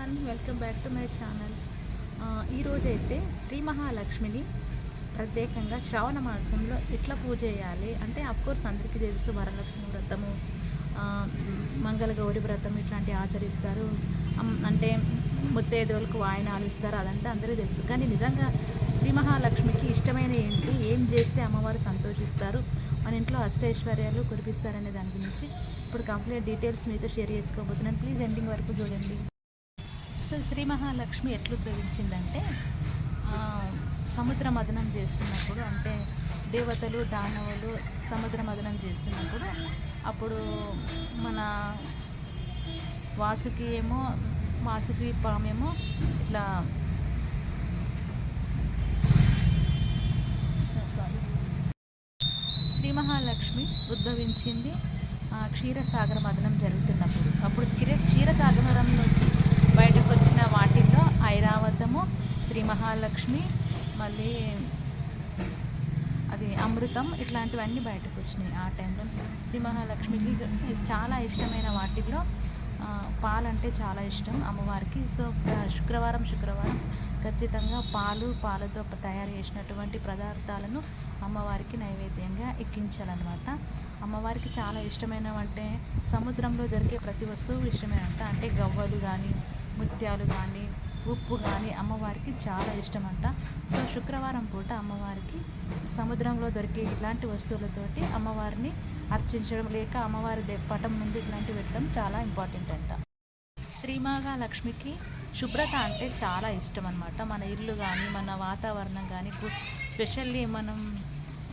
Everyone, welcome back to my channel. ఈరోజైతే శ్రీ మహాలక్ష్మిని ప్రత్యేకంగా శ్రావణ మాసంలో ఎట్లా పూజ చేయాలి అంటే, అఫ్కోర్స్ అందరికీ తెలుసు వరలక్ష్మి వ్రతము, మంగళగౌరి వ్రతం ఇట్లాంటివి ఆచరిస్తారు. అంటే ముత్తైదువులకు వాయినాలు ఇస్తారు, అదంతా అందరికీ తెలుసు. కానీ నిజంగా శ్రీ మహాలక్ష్మికి ఇష్టమైన ఏంటి, ఏం చేస్తే అమ్మవారు సంతోషిస్తారు, మన ఇంట్లో అష్టైశ్వర్యాలు కురిపిస్తారనే దాని గురించి ఇప్పుడు కంప్లీట్ డీటెయిల్స్ మీతో షేర్ చేసుకోబోతున్నాను. ప్లీజ్ ఎండింగ్ వరకు చూడండి. సో శ్రీ మహాలక్ష్మి ఎట్లు ఉపయోగించిందంటే, సముద్ర మదనం చేస్తున్నప్పుడు, అంటే దేవతలు దానవులు సముద్ర మదనం చేస్తున్నప్పుడు, అప్పుడు మన వాసుకి పామేమో ఇట్లా శ్రీ మహాలక్ష్మి ఉద్భవించింది క్షీరసాగర మదనం జరుగుతున్నప్పుడు. అప్పుడు క్షీరసాగరం నుంచి బయటకు వచ్చిన వాటిల్లో ఐరావతము, శ్రీ మహాలక్ష్మి, మళ్ళీ అది అమృతం, ఇట్లాంటివన్నీ బయటకు వచ్చినాయి. ఆ టైంలో శ్రీ మహాలక్ష్మికి చాలా ఇష్టమైన వాటిల్లో పాలంటే చాలా ఇష్టం అమ్మవారికి. సో శుక్రవారం ఖచ్చితంగా పాలతో తయారు చేసినటువంటి పదార్థాలను అమ్మవారికి నైవేద్యంగా ఎక్కించాలన్నమాట. అమ్మవారికి చాలా ఇష్టమైనవంటే సముద్రంలో దొరికే ప్రతి వస్తువు ఇష్టమేనంట. అంటే గవ్వలు కానీ, ముత్యాలు కానీ, ఉప్పు కానీ అమ్మవారికి చాలా ఇష్టమంట. సో శుక్రవారం పూట అమ్మవారికి సముద్రంలో దొరికే ఇలాంటి వస్తువులతోటి అమ్మవారిని అర్చించడం, లేక అమ్మవారి పటం ముందు ఇట్లాంటివి పెట్టడం చాలా ఇంపార్టెంట్ అంట. శ్రీ మహాలక్ష్మికి శుభ్రత అంటే చాలా ఇష్టం అనమాట. మన ఇల్లు కానీ, మన వాతావరణం కానీ, స్పెషల్లీ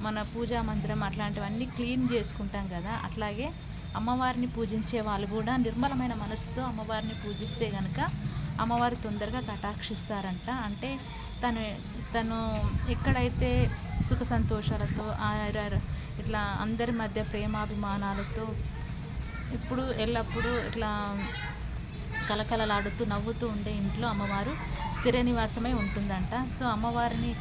మన పూజా మందిరం అట్లాంటివన్నీ క్లీన్ చేసుకుంటాం కదా, అట్లాగే అమ్మవారిని పూజించే వాళ్ళు కూడా నిర్మలమైన మనసుతో అమ్మవారిని పూజిస్తే కనుక అమ్మవారు తొందరగా కటాక్షిస్తారంట. అంటే తను ఎక్కడైతే సుఖ సంతోషాలతో ఇట్లా అందరి మధ్య ప్రేమాభిమానాలతో ఎల్లప్పుడూ ఇట్లా కలకలలాడుతూ నవ్వుతూ ఉండే ఇంట్లో అమ్మవారు స్థిర నివాసమై ఉంటుందంట. సో అమ్మవారిని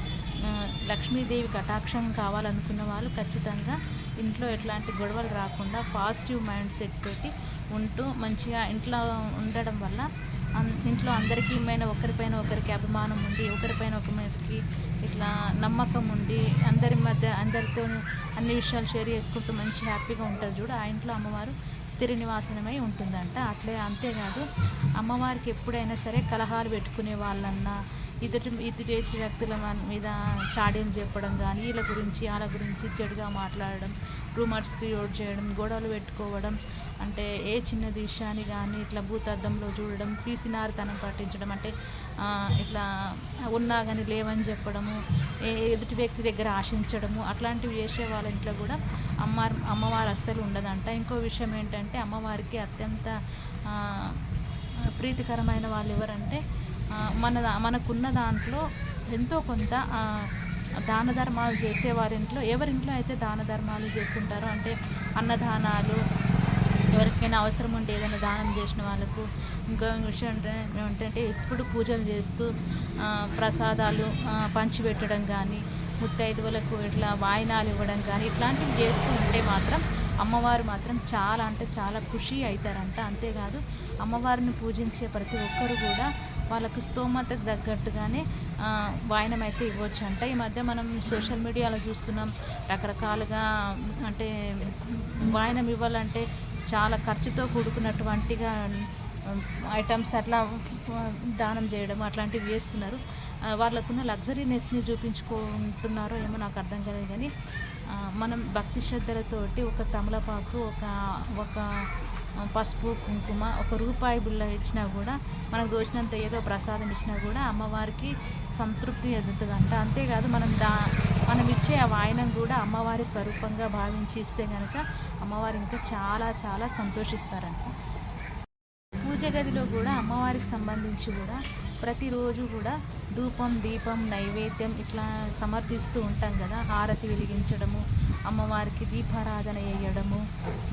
లక్ష్మీదేవి కటాక్షం కావాలనుకున్న వాళ్ళు ఖచ్చితంగా ఇంట్లో ఎట్లాంటి గొడవలు రాకుండా పాజిటివ్ మైండ్ సెట్ తోటి ఉంటూ మంచిగా ఇంట్లో ఉండడం వల్ల ఇంట్లో అందరికీ ఒకరిపైన ఒకరికి అభిమానం ఉండి, ఒకరిపైన ఒకరికి ఇట్లా నమ్మకం ఉండి, అందరితో అన్ని విషయాలు షేర్ చేసుకుంటూ మంచి హ్యాపీగా ఉంటారు చూడు, ఆ ఇంట్లో అమ్మవారు స్థిర నివాసనమై ఉంటుందంట. అంతేకాదు అమ్మవారికి ఎప్పుడైనా సరే కలహాలు పెట్టుకునే వాళ్ళన్నా, ఇతడి వ్యక్తుల మీద చాడీలు చెప్పడం కానీ, వాళ్ళ గురించి చెడుగా మాట్లాడడం, రూమర్స్ క్రియేట్ చేయడం, గొడవలు పెట్టుకోవడం, అంటే ఏ చిన్న విషయాన్ని కానీ ఇట్లా భూతద్దంలో చూడడం, పీసినారితనం పాటించడం, అంటే ఇట్లా ఉన్నా కానీ లేవని చెప్పడము, ఎదుటి వ్యక్తి దగ్గర ఆశించడము, అట్లాంటివి చేసే వాళ్ళ ఇంట్లో కూడా అమ్మవారు అస్సలు ఉండదంట. ఇంకో విషయం ఏంటంటే, అమ్మవారికి అత్యంత ప్రీతికరమైన వాళ్ళు ఎవరంటే, మనకున్న దాంట్లో ఎంతో కొంత దాన ధర్మాలు చేసే వారింట్లో, ఎవరింట్లో అయితే దాన ధర్మాలు చేస్తుంటారో, అంటే అన్నదానాలు, ఎవరికైనా అవసరం ఉంటే ఏదైనా దానం చేసిన వాళ్ళకు. ఇంకో విషయం ఏంటంటే ఎప్పుడు పూజలు చేస్తూ ప్రసాదాలు పంచిపెట్టడం కానీ, ముత్తైదువులకు ఇట్లా వాయినాలు ఇవ్వడం కానీ, ఇట్లాంటివి చేస్తూ ఉంటే మాత్రం అమ్మవారు మాత్రం చాలా అంటే చాలా ఖుషి అవుతారంట. అంతేకాదు అమ్మవారిని పూజించే ప్రతి ఒక్కరు కూడా వాళ్ళకు స్తోమతకు తగ్గట్టుగానే వాయనం అయితే ఇవ్వచ్చు అంట. ఈ మధ్య మనం సోషల్ మీడియాలో చూస్తున్నాం, రకరకాలుగా అంటే వాయనం ఇవ్వాలంటే చాలా ఖర్చుతో కూడుకున్నటువంటిగా ఐటమ్స్ అట్లా దానం చేయడం అట్లాంటివి చేస్తున్నారు. వాళ్ళకున్న లగ్జరీనెస్ని చూపించుకుంటున్నారో ఏమో నాకు అర్థం కాలేదు. కానీ మనం భక్తి శ్రద్ధలతోటి ఒక తమలపాకు, ఒక పసుపు కుంకుమ, ₹1 బిళ్ళ ఇచ్చినా కూడా, మనకు దోచినంత ఏదో ప్రసాదం ఇచ్చినా కూడా అమ్మవారికి సంతృప్తి ఎదుగుతుందంట. అంతేకాదు మనం ఇచ్చే ఆ వాయనం కూడా అమ్మవారి స్వరూపంగా భావించి ఇస్తే కనుక అమ్మవారు ఇంకా చాలా చాలా సంతోషిస్తారంట. పూజ గదిలో కూడా అమ్మవారికి సంబంధించి కూడా ప్రతిరోజు కూడా ధూపం, దీపం, నైవేద్యం ఇట్లా సమర్పిస్తూ ఉంటాం కదా, హారతి వెలిగించడము, అమ్మవారికి దీపారాధన చేయడము,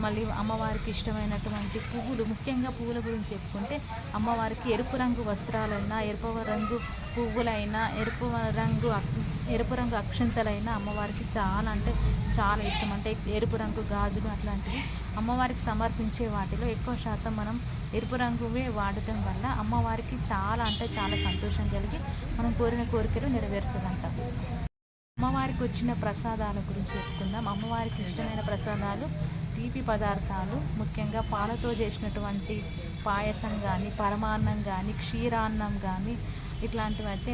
మళ్ళీ అమ్మవారికి ఇష్టమైనటువంటి పువ్వులు, ముఖ్యంగా పువ్వుల గురించి చెప్పుకుంటే అమ్మవారికి ఎరుపు రంగు వస్త్రాలైనా, ఎరుపు రంగు పువ్వులైనా, ఎరుపు రంగు అక్షింతలైనా అమ్మవారికి చాలా అంటే చాలా ఇష్టం. అంటే ఎరుపు రంగు గాజులు అట్లాంటివి అమ్మవారికి సమర్పించే వాటిలో ఎక్కువ శాతం మనం ఎరుపు రంగువే వాడటం వల్ల అమ్మవారికి చాలా అంటే చాలా సంతోషం కలిగి మనం కోరిన కోరికలు నెరవేరుస్తుందంట. అమ్మవారికి వచ్చిన ప్రసాదాల గురించి చెప్పుకుందాం. అమ్మవారికి ఇష్టమైన ప్రసాదాలు తీపి పదార్థాలు, ముఖ్యంగా పాలతో చేసినటువంటి పాయసం కానీ, పరమాన్నం కానీ, క్షీరాన్నం కానీ, ఇట్లాంటివైతే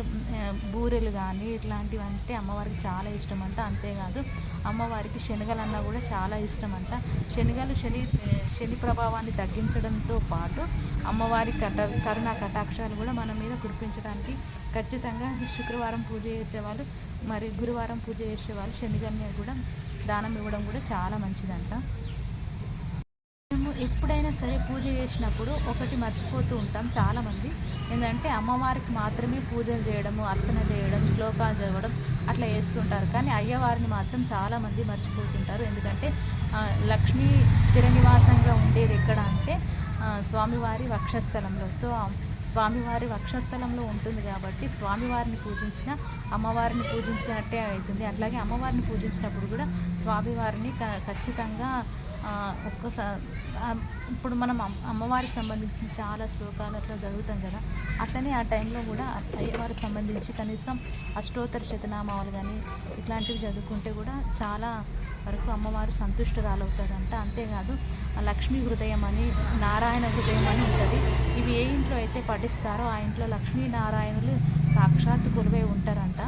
బూరెలు కానీ ఇట్లాంటివంటే అమ్మవారికి చాలా ఇష్టం అంట. అంతేకాదు అమ్మవారికి శనగలన్నా కూడా చాలా ఇష్టం అంట. శనగలు శని ప్రభావాన్ని తగ్గించడంతో పాటు అమ్మవారి కరుణా కటాక్షాలు కూడా మన మీద కురిపించడానికి ఖచ్చితంగా శుక్రవారం పూజ చేసేవాళ్ళు, మరి గురువారం పూజ చేసేవాళ్ళు శనగల్ని కూడా దానం ఇవ్వడం కూడా చాలా మంచిదంట. మేము ఎప్పుడైనా సరే పూజ చేసినప్పుడు ఒకటి మర్చిపోతూ ఉంటాం చాలామంది, ఏంటంటే అమ్మవారికి మాత్రమే పూజలు చేయడము, అర్చన చేయడం, శ్లోకాలు చదవడం అట్లా చేస్తుంటారు. కానీ అయ్యవారిని మాత్రం చాలామంది మర్చిపోతుంటారు. ఎందుకంటే లక్ష్మీ స్థిర నివాసంగా ఉండేది ఎక్కడ అంటే స్వామివారి వక్షస్థలంలో. సో స్వామివారి వక్షస్థలంలో ఉంటుంది కాబట్టి స్వామివారిని పూజించిన అమ్మవారిని పూజించినట్టే అవుతుంది. అట్లాగే అమ్మవారిని పూజించినప్పుడు కూడా స్వామివారిని ఖచ్చితంగా ఒక్కసారి ఇప్పుడు మనం అమ్మవారికి సంబంధించిన చాలా శ్లోకాలు అట్లా చదువుతాం కదా, అట్లనే ఆ టైంలో కూడా అయ్యవారికి సంబంధించి కనీసం అష్టోత్తర శతనామాలు కానీ ఇట్లాంటివి చదువుకుంటే కూడా చాలా వరకు అమ్మవారు సంతుష్టురాలవుతుందంట. అంతేకాదు లక్ష్మీ హృదయం అని, నారాయణ హృదయం అని ఉంటుంది. ఇవి ఏ ఇంట్లో అయితే పఠిస్తారో ఆ ఇంట్లో లక్ష్మీనారాయణులు సాక్షాత్తు కొలువై ఉంటారంట.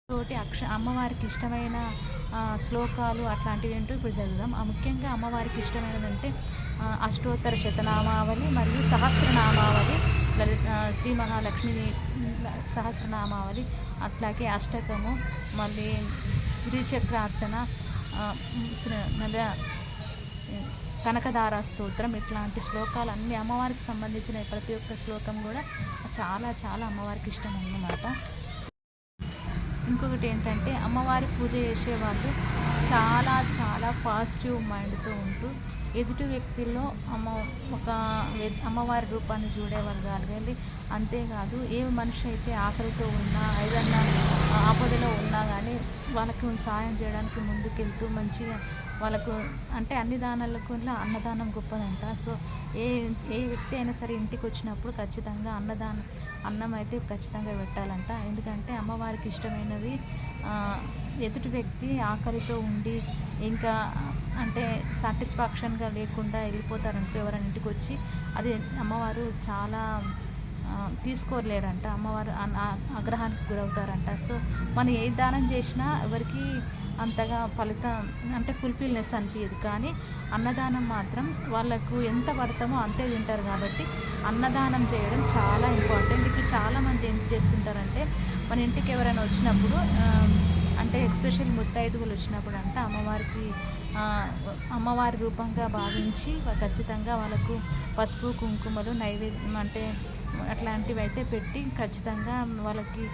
తోటి అమ్మవారికి ఇష్టమైన శ్లోకాలు అట్లాంటివి ఏంటో ఇప్పుడు చదువుదాం. ముఖ్యంగా అమ్మవారికి ఇష్టమైనదంటే అష్టోత్తర శతనామావళి మరియు సహస్రనామావళి, శ్రీ మహాలక్ష్మి సహస్రనామావళి, అట్లాగే అష్టకము, మళ్ళీ శ్రీచక్రార్చన, కనకదార స్తోత్రం, ఇట్లాంటి శ్లోకాలు అన్నీ అమ్మవారికి సంబంధించిన ప్రతి ఒక్క శ్లోకం కూడా చాలా చాలా అమ్మవారికి ఇష్టం అన్నమాట. ఇంకొకటి ఏంటంటే అమ్మవారి పూజ చేసేవాళ్ళు చాలా చాలా పాజిటివ్ మైండ్తో ఉంటూ ఎదుటి వ్యక్తుల్లో అమ్మవారి రూపాన్ని చూడేవాళ్ళు కాదు. అంతేకాదు ఏ మనిషి అయితే ఆకలితో ఉన్నా, ఏదన్నా ఆపదలో ఉన్నా కానీ వాళ్ళకు సాయం చేయడానికి ముందుకెళ్తూ మంచిగా వాళ్ళకు అంటే అన్ని దానాలకు అన్నదానం గొప్పదంట. సో ఏ వ్యక్తి అయినా సరే ఇంటికి వచ్చినప్పుడు ఖచ్చితంగా అన్నం అయితే ఖచ్చితంగా పెట్టాలంట. ఎందుకంటే అమ్మవారికి ఇష్టమైనది ఎదుటి వ్యక్తి ఆకలితో ఉండి ఇంకా అంటే సాటిస్ఫాక్షన్గా లేకుండా వెళ్ళిపోతారంటే ఎవరైనా ఇంటికి వచ్చి అది అమ్మవారు చాలా తీసుకోలేరంట. అమ్మవారు ఆగ్రహానికి గురవుతారంట. సో మనం ఏ దానం చేసినా ఎవరికి అంతగా ఫలితం అంటే ఫుల్ఫిల్నెస్ అనిపించదు. కానీ అన్నదానం మాత్రం వాళ్ళకు ఎంత పడతామో అంతే తింటారు. కాబట్టి అన్నదానం చేయడం చాలా ఇంపార్టెంట్. ఇప్పుడు చాలామంది ఏం చేస్తుంటారంటే మన ఇంటికి ఎవరైనా వచ్చినప్పుడు అంటే ఎస్పెషల్ ముత్తైదువులు వచ్చినప్పుడు అంటే అమ్మవారి రూపంగా భావించి ఖచ్చితంగా వాళ్ళకు పసుపు కుంకుమలు నైవేద్యం అంటే అట్లాంటివి అయితే పెట్టి ఖచ్చితంగా వాళ్ళకి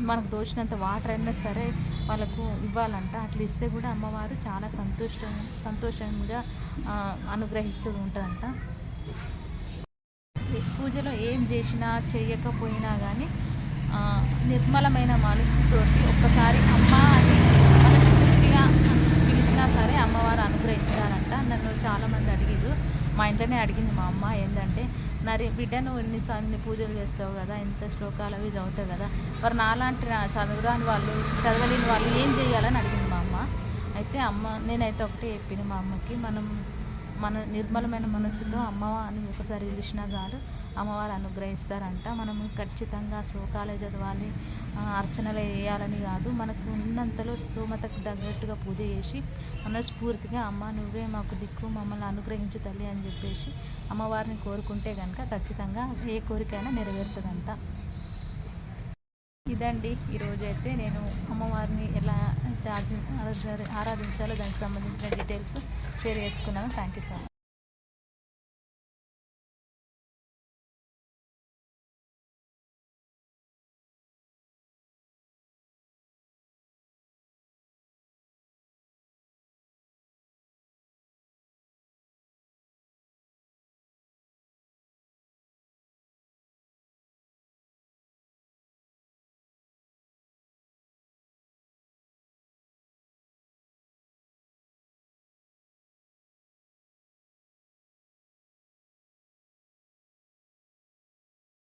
మనకు దోచినంత వాటర్ అయినా సరే వాళ్ళకు ఇవ్వాలంట. అట్లా ఇస్తే కూడా అమ్మవారు చాలా సంతోషంగా అనుగ్రహిస్తూ ఉంటుందంట. పూజలో ఏం చేసినా చేయకపోయినా కానీ నిర్మలమైన మనసుతోటి ఒక్కసారి అమ్మ అని మనస్ఫూర్తిగా పిలిచినా సరే అమ్మవారు అనుగ్రహిస్తారంట. నన్ను చాలామంది అడిగారు, మా ఇంట్లోనే అడిగింది మా అమ్మ, ఏంటంటే బిడ్డ నువ్వు ఎన్నిసార్లు పూజలు చేస్తావు కదా, ఎంత శ్లోకాలు అవి చదువుతావు కదా, మరి నాలాంటి చదవలేని వాళ్ళు ఏం చేయాలని అడిగింది మా అమ్మ. అయితే నేనైతే ఒకటే చెప్పిన మా అమ్మకి, మన నిర్మలమైన మనసుతో అమ్మ అని ఒకసారి పిలిచినా చాలు అమ్మవారు అనుగ్రహిస్తారంట. మనము ఖచ్చితంగా శ్లోకాలే చదవాలి, అర్చనలు వేయాలని కాదు, మనకు ఉన్నంతలో స్తోమతకు తగ్గట్టుగా పూజ చేసి మనస్ఫూర్తిగా అమ్మ నువ్వే మాకు దిక్కు, మమ్మల్ని అనుగ్రహించు తల్లి అని చెప్పేసి అమ్మవారిని కోరుకుంటే కనుక ఖచ్చితంగా ఏ కోరికైనా నెరవేరుతుందంట. ఇదండి ఈరోజైతే నేను అమ్మవారిని ఎలా ఆరాధించాలో దానికి సంబంధించిన డీటెయిల్స్ షేర్ చేసుకున్నాను. Thank you so much.